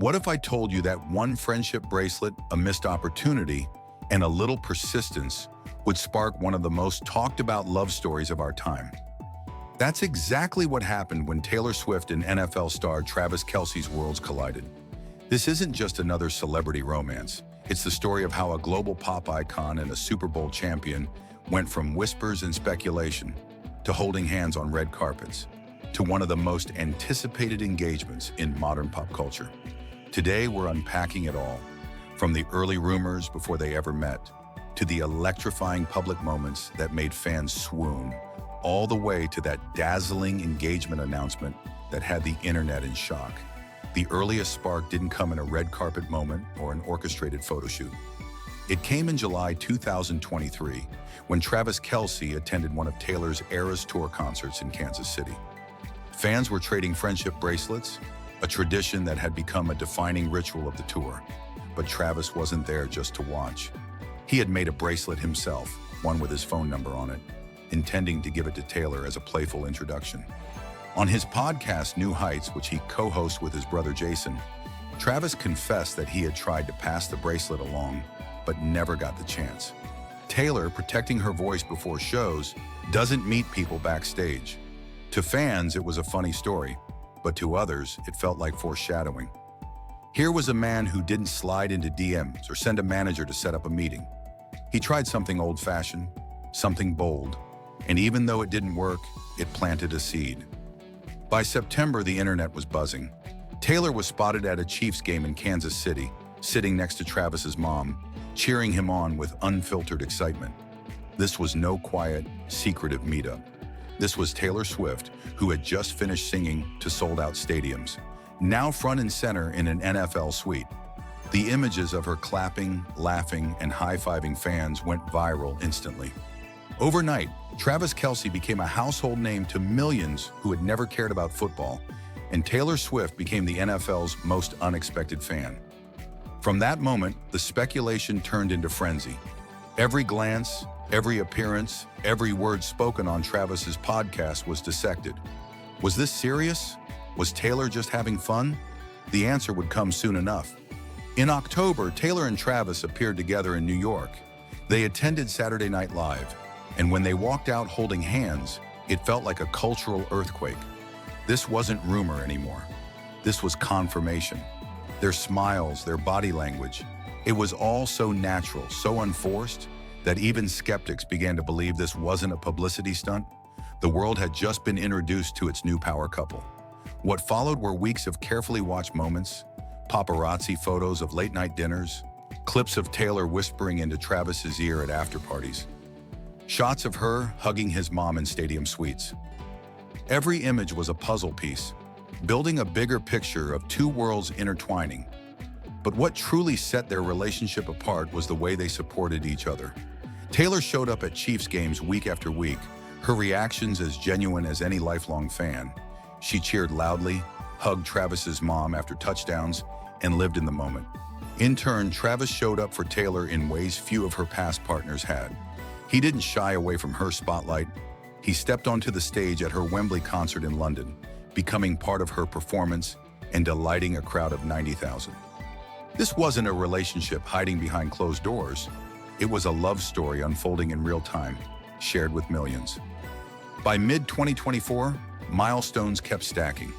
What if I told you that one friendship bracelet, a missed opportunity, and a little persistence would spark one of the most talked about love stories of our time? That's exactly what happened when Taylor Swift and NFL star Travis Kelce's worlds collided. This isn't just another celebrity romance. It's the story of how a global pop icon and a Super Bowl champion went from whispers and speculation to holding hands on red carpets to one of the most anticipated engagements in modern pop culture. Today, we're unpacking it all, from the early rumors before they ever met, to the electrifying public moments that made fans swoon, all the way to that dazzling engagement announcement that had the internet in shock. The earliest spark didn't come in a red carpet moment or an orchestrated photo shoot. It came in July 2023, when Travis Kelce attended one of Taylor's Eras Tour concerts in Kansas City. Fans were trading friendship bracelets, a tradition that had become a defining ritual of the tour. But Travis wasn't there just to watch. He had made a bracelet himself, one with his phone number on it, intending to give it to Taylor as a playful introduction. On his podcast, New Heights, which he co-hosts with his brother Jason, Travis confessed that he had tried to pass the bracelet along, but never got the chance. Taylor, protecting her voice before shows, doesn't meet people backstage. To fans, it was a funny story, but to others, it felt like foreshadowing. Here was a man who didn't slide into DMs or send a manager to set up a meeting. He tried something old-fashioned, something bold, and even though it didn't work, it planted a seed. By September, the internet was buzzing. Taylor was spotted at a Chiefs game in Kansas City, sitting next to Travis's mom, cheering him on with unfiltered excitement. This was no quiet, secretive meetup. This was Taylor Swift, who had just finished singing to sold-out stadiums, now front and center in an NFL suite. The images of her clapping, laughing, and high-fiving fans went viral instantly. Overnight, Travis Kelce became a household name to millions who had never cared about football, and Taylor Swift became the NFL's most unexpected fan. From that moment, the speculation turned into frenzy. Every glance, every appearance, every word spoken on Travis's podcast was dissected. Was this serious? Was Taylor just having fun? The answer would come soon enough. In October, Taylor and Travis appeared together in New York. They attended Saturday Night Live, and when they walked out holding hands, it felt like a cultural earthquake. This wasn't rumor anymore. This was confirmation. Their smiles, their body language, it was all so natural, so unforced, that even skeptics began to believe this wasn't a publicity stunt. The world had just been introduced to its new power couple. What followed were weeks of carefully watched moments, paparazzi photos of late-night dinners, clips of Taylor whispering into Travis's ear at after-parties, shots of her hugging his mom in stadium suites. Every image was a puzzle piece, building a bigger picture of two worlds intertwining. But what truly set their relationship apart was the way they supported each other. Taylor showed up at Chiefs games week after week, her reactions as genuine as any lifelong fan. She cheered loudly, hugged Travis's mom after touchdowns, and lived in the moment. In turn, Travis showed up for Taylor in ways few of her past partners had. He didn't shy away from her spotlight. He stepped onto the stage at her Wembley concert in London, becoming part of her performance and delighting a crowd of 90,000. This wasn't a relationship hiding behind closed doors. It was a love story unfolding in real time, shared with millions. By mid-2024, milestones kept stacking.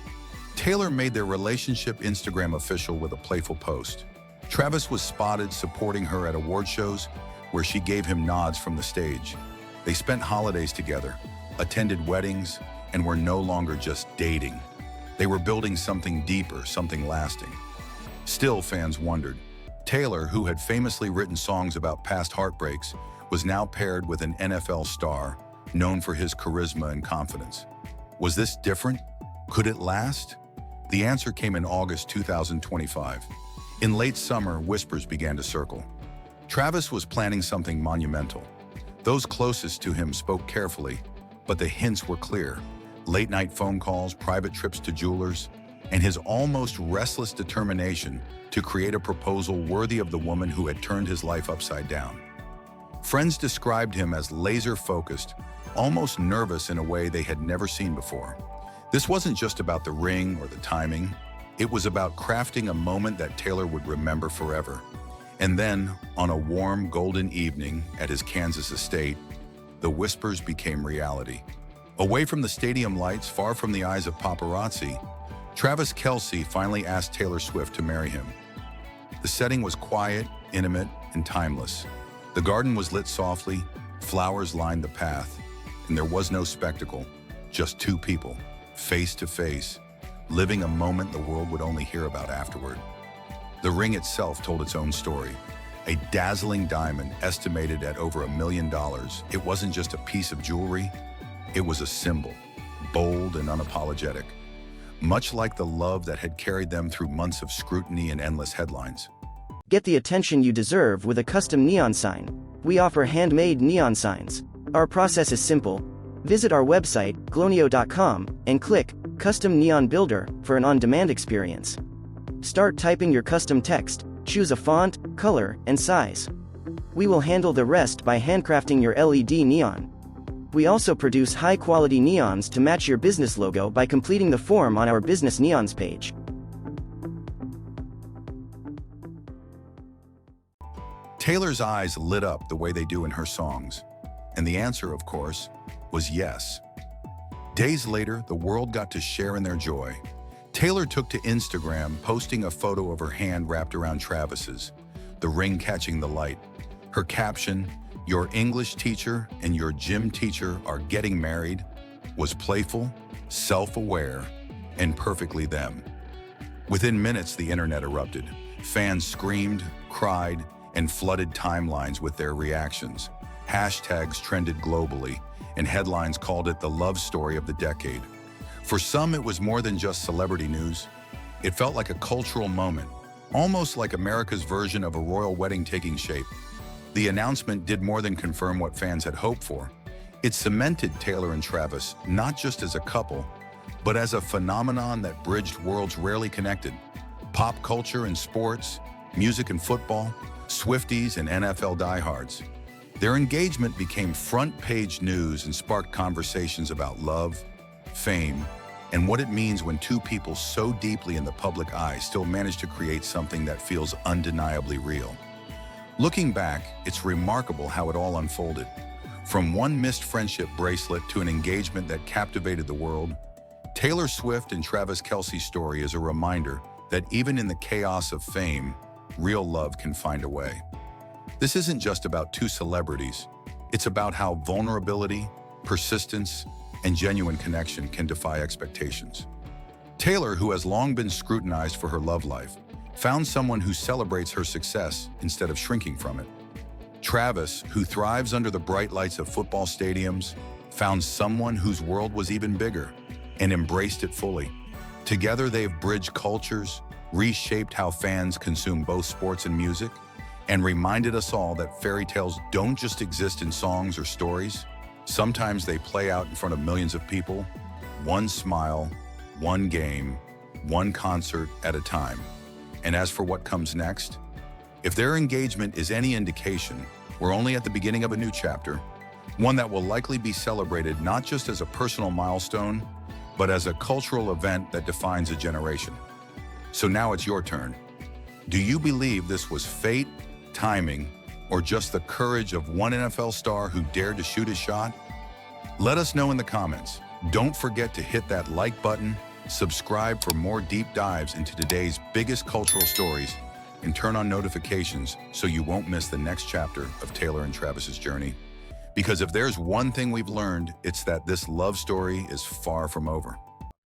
Taylor made their relationship Instagram official with a playful post. Travis was spotted supporting her at award shows, where she gave him nods from the stage. They spent holidays together, attended weddings, and were no longer just dating. They were building something deeper, something lasting. Still, fans wondered. Taylor, who had famously written songs about past heartbreaks, was now paired with an NFL star, known for his charisma and confidence. Was this different? Could it last? The answer came in August 2025. In late summer, whispers began to circle. Travis was planning something monumental. Those closest to him spoke carefully, but the hints were clear. Late-night phone calls, private trips to jewelers, and his almost restless determination to create a proposal worthy of the woman who had turned his life upside down. Friends described him as laser-focused, almost nervous in a way they had never seen before. This wasn't just about the ring or the timing. It was about crafting a moment that Taylor would remember forever. And then, on a warm, golden evening at his Kansas estate, the whispers became reality. Away from the stadium lights, far from the eyes of paparazzi, Travis Kelce finally asked Taylor Swift to marry him. The setting was quiet, intimate, and timeless. The garden was lit softly, flowers lined the path, and there was no spectacle, just two people, face to face, living a moment the world would only hear about afterward. The ring itself told its own story. A dazzling diamond estimated at over $1 million. It wasn't just a piece of jewelry, it was a symbol, bold and unapologetic, much like the love that had carried them through months of scrutiny and endless headlines. Get the attention you deserve with a custom neon sign. We offer handmade neon signs. Our process is simple. Visit our website, glonio.com, and click Custom Neon Builder for an on-demand experience. Start typing your custom text, choose a font, color, and size. We will handle the rest by handcrafting your LED neon. We also produce high-quality neons to match your business logo by completing the form on our Business Neons page. Taylor's eyes lit up the way they do in her songs. And the answer, of course, was yes. Days later, the world got to share in their joy. Taylor took to Instagram, posting a photo of her hand wrapped around Travis's, the ring catching the light. Her caption, "Your English teacher and your gym teacher are getting married," was playful, self-aware, and perfectly them. Within minutes, the internet erupted. Fans screamed, cried, and flooded timelines with their reactions. Hashtags trended globally, and headlines called it the love story of the decade. For some, it was more than just celebrity news. It felt like a cultural moment, almost like America's version of a royal wedding taking shape. The announcement did more than confirm what fans had hoped for. It cemented Taylor and Travis not just as a couple, but as a phenomenon that bridged worlds rarely connected. Pop culture and sports, music and football, Swifties and NFL diehards. Their engagement became front-page news and sparked conversations about love, fame, and what it means when two people so deeply in the public eye still manage to create something that feels undeniably real. Looking back, it's remarkable how it all unfolded. From one missed friendship bracelet to an engagement that captivated the world, Taylor Swift and Travis Kelce's story is a reminder that even in the chaos of fame, real love can find a way. This isn't just about two celebrities. It's about how vulnerability, persistence, and genuine connection can defy expectations. Taylor, who has long been scrutinized for her love life, found someone who celebrates her success instead of shrinking from it. Travis, who thrives under the bright lights of football stadiums, found someone whose world was even bigger and embraced it fully. Together, they've bridged cultures, reshaped how fans consume both sports and music, and reminded us all that fairy tales don't just exist in songs or stories. Sometimes they play out in front of millions of people, one smile, one game, one concert at a time. And as for what comes next, if their engagement is any indication, we're only at the beginning of a new chapter, one that will likely be celebrated not just as a personal milestone, but as a cultural event that defines a generation. So now it's your turn. Do you believe this was fate, timing, or just the courage of one NFL star who dared to shoot his shot? Let us know in the comments. Don't forget to hit that like button, subscribe for more deep dives into today's biggest cultural stories, and turn on notifications so you won't miss the next chapter of Taylor and Travis's journey. Because if there's one thing we've learned, it's that this love story is far from over.